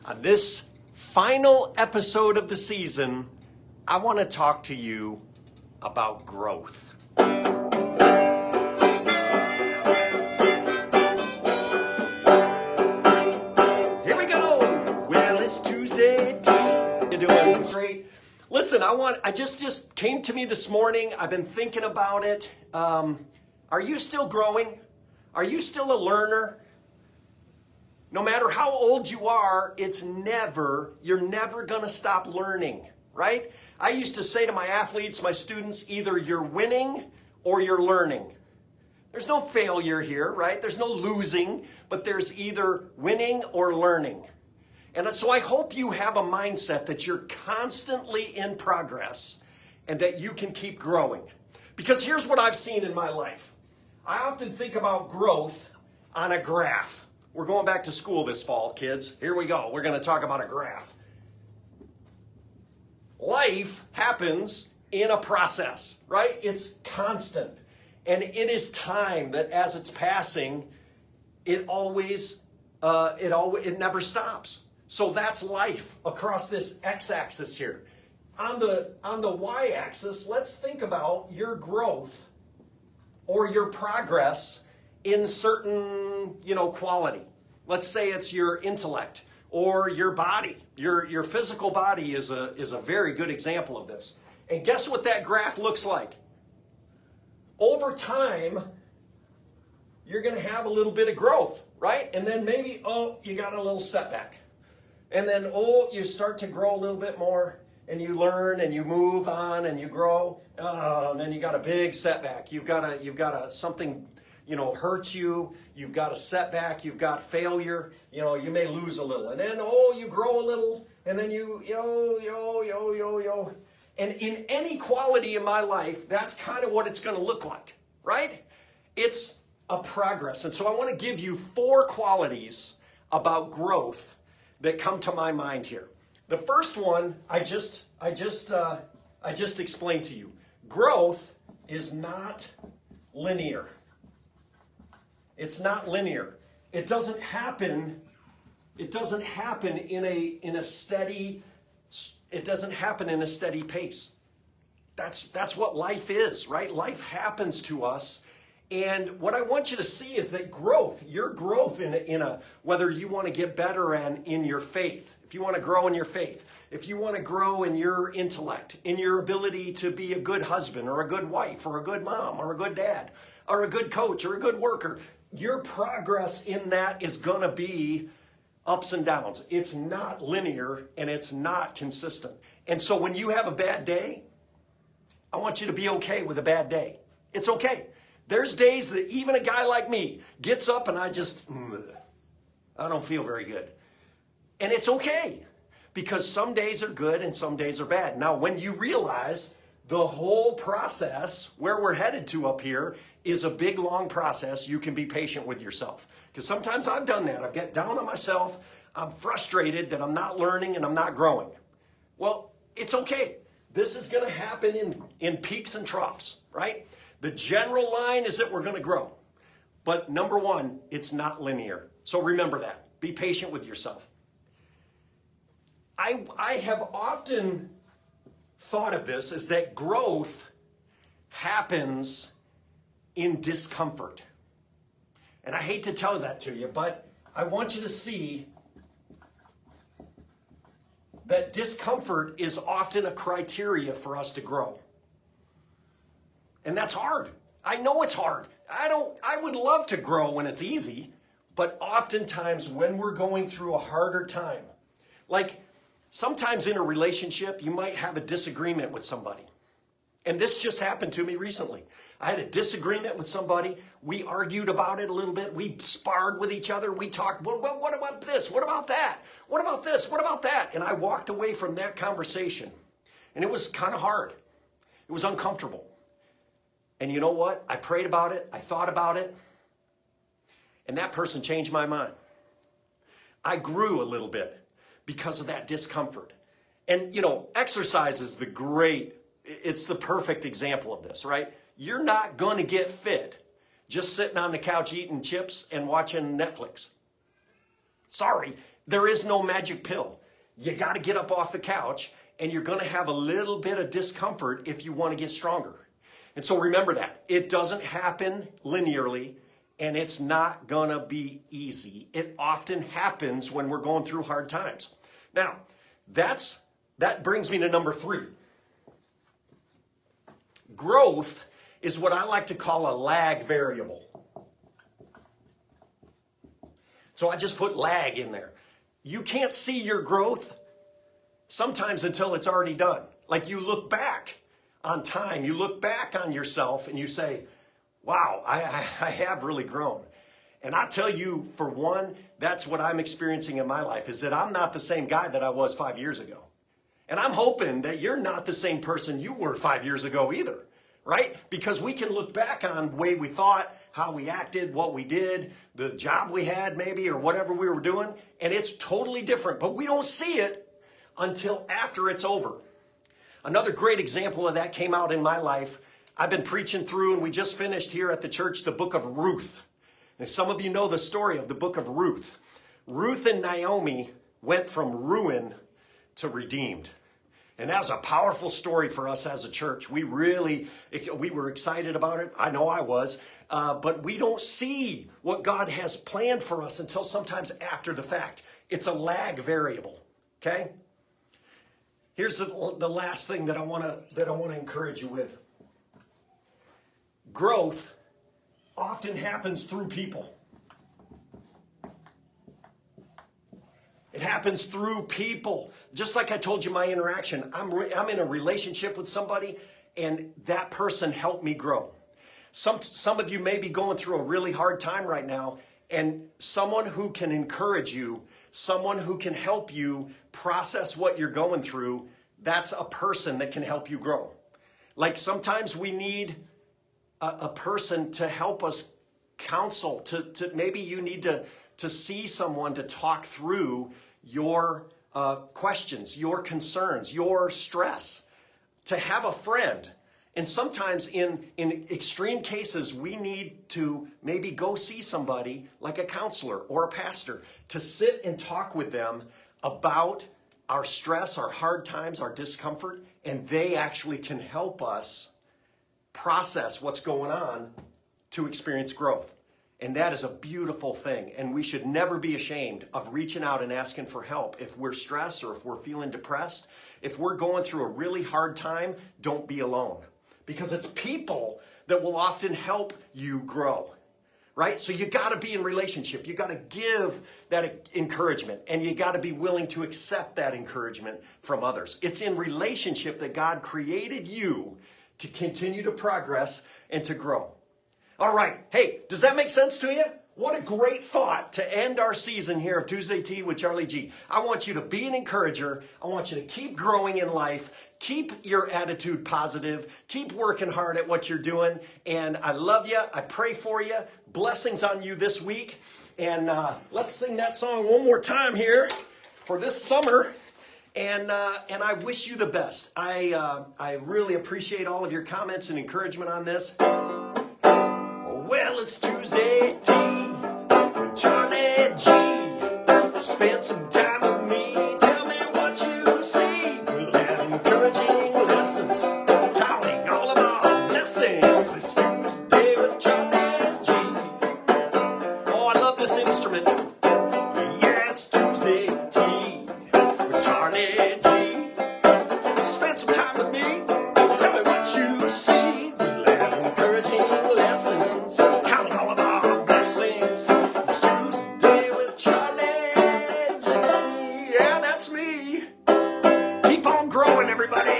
On this final episode of the season, I want to talk to you about growth. Here we go. Well, it's Tuesday. You're doing great. Listen, I just came to me this morning. I've been thinking about it. Are you still growing? Are you still a learner? No matter how old you are, you're never going to stop learning, right? I used to say to my athletes, my students, either you're winning or you're learning. There's no failure here, right? There's no losing, but there's either winning or learning. And so I hope you have a mindset that you're constantly in progress and that you can keep growing. Because here's what I've seen in my life. I often think about growth on a graph. We're going back to school this fall, kids. Here we go. We're going to talk about a graph. Life happens in a process, right? It's constant. And it is time that as it's passing, it never stops. So that's life across this x-axis here. On the y-axis, let's think about your growth or your progress in certain, quality. Let's say it's your intellect or your body. Your physical body is a very good example of this. And guess what that graph looks like? Over time, you're going to have a little bit of growth, right? And then maybe, you got a little setback. And then, you start to grow a little bit more, and you learn and you move on and you grow. And then you got a big setback. You've got something, hurts you. You've got a setback. You've got failure. You may lose a little. And then, you grow a little. And then you, yo. And in any quality in my life, that's kind of what it's going to look like, right? It's a progress. And so I want to give you 4 qualities about growth that come to my mind here. The first one, I just explained to you. Growth is not linear. It's not linear. It doesn't happen in a steady pace. That's what life is, right? Life happens to us. And what I want you to see is that your growth in whether you want to get better in your faith, if you want to grow in your faith, if you want to grow in your intellect, in your ability to be a good husband or a good wife or a good mom or a good dad or a good coach or a good worker, your progress in that is going to be ups and downs. It's not linear and it's not consistent. And so when you have a bad day, I want you to be okay with a bad day. It's okay. There's days that even a guy like me gets up and I don't feel very good. And it's okay because some days are good and some days are bad. Now, when you realize the whole process, where we're headed to up here, is a big, long process, you can be patient with yourself. Because sometimes I've done that. I get down on myself. I'm frustrated that I'm not learning and I'm not growing. Well, it's okay. This is going to happen in peaks and troughs, right? The general line is that we're going to grow. But number one, it's not linear. So remember that. Be patient with yourself. I have often thought of this as that growth happens in discomfort. And I hate to tell that to you, but I want you to see that discomfort is often a criteria for us to grow. And that's hard. I know it's hard. I would love to grow when it's easy, but oftentimes when we're going through a harder time, like sometimes in a relationship, you might have a disagreement with somebody. And this just happened to me recently. I had a disagreement with somebody. We argued about it a little bit. We sparred with each other. We talked, well, what about this? What about that? What about this? What about that? And I walked away from that conversation. And it was kind of hard. It was uncomfortable. And you know what? I prayed about it. I thought about it. And that person changed my mind. I grew a little bit because of that discomfort. And, exercise is it's the perfect example of this, right? You're not going to get fit just sitting on the couch eating chips and watching Netflix. Sorry, There is no magic pill. You got to get up off the couch, and you're going to have a little bit of discomfort if you want to get stronger. And so remember that. It doesn't happen linearly, and it's not going to be easy. It often happens when we're going through hard times. Now, that brings me to number 3. Growth is what I like to call a lag variable. So I just put lag in there. You can't see your growth sometimes until it's already done. Like you look back on time, you look back on yourself and you say, wow, I have really grown. And I tell you, for one, that's what I'm experiencing in my life, is that I'm not the same guy that I was 5 years ago. And I'm hoping that you're not the same person you were 5 years ago either, right? Because we can look back on the way we thought, how we acted, what we did, the job we had maybe, or whatever we were doing, and it's totally different. But we don't see it until after it's over. Another great example of that came out in my life. I've been preaching through, and we just finished here at the church, the book of Ruth. And some of you know the story of the book of Ruth. Ruth and Naomi went from ruin to redeemed. And that was a powerful story for us as a church. We were excited about it. I know I was. But we don't see what God has planned for us until sometimes after the fact. It's a lag variable, okay? Here's the last thing that I want to encourage you with. Growth often happens through people. It happens through people. Just like I told you my interaction. I'm in a relationship with somebody, and that person helped me grow. Some of you may be going through a really hard time right now, and someone who can encourage you, someone who can help you process what you're going through, that's a person that can help you grow. Like sometimes we need a person to help us counsel, to maybe you need to see someone to talk through your questions, your concerns, your stress, to have a friend. And sometimes in extreme cases, we need to maybe go see somebody like a counselor or a pastor to sit and talk with them about our stress, our hard times, our discomfort, and they actually can help us process what's going on to experience growth. And that is a beautiful thing. And we should never be ashamed of reaching out and asking for help. If we're stressed or if we're feeling depressed, if we're going through a really hard time, don't be alone. Because it's people that will often help you grow, right? So you got to be in relationship. You got to give that encouragement, and you got to be willing to accept that encouragement from others. It's in relationship that God created you to continue to progress and to grow. All right. Hey, does that make sense to you? What a great thought to end our season here of Tuesday Tea with Charlie G. I want you to be an encourager. I want you to keep growing in life. Keep your attitude positive. Keep working hard at what you're doing. And I love you. I pray for you. Blessings on you this week. And let's sing that song one more time here for this summer. And I wish you the best. I really appreciate all of your comments and encouragement on this. Well, it's Tuesday Tea with Charlie G. Spend some time with me. Tell me what you see. We'll have encouraging lessons, telling all of our blessings. It's Tuesday with Charlie G. Oh, I love this instrument. Yeah, it's Tuesday Tea with Charlie G. Spend some time with me. Tell me what you see. We'll have encouraging lessons, counting all of our blessings. It's Tuesday with Charlie G. Yeah, that's me. Keep on growing, everybody.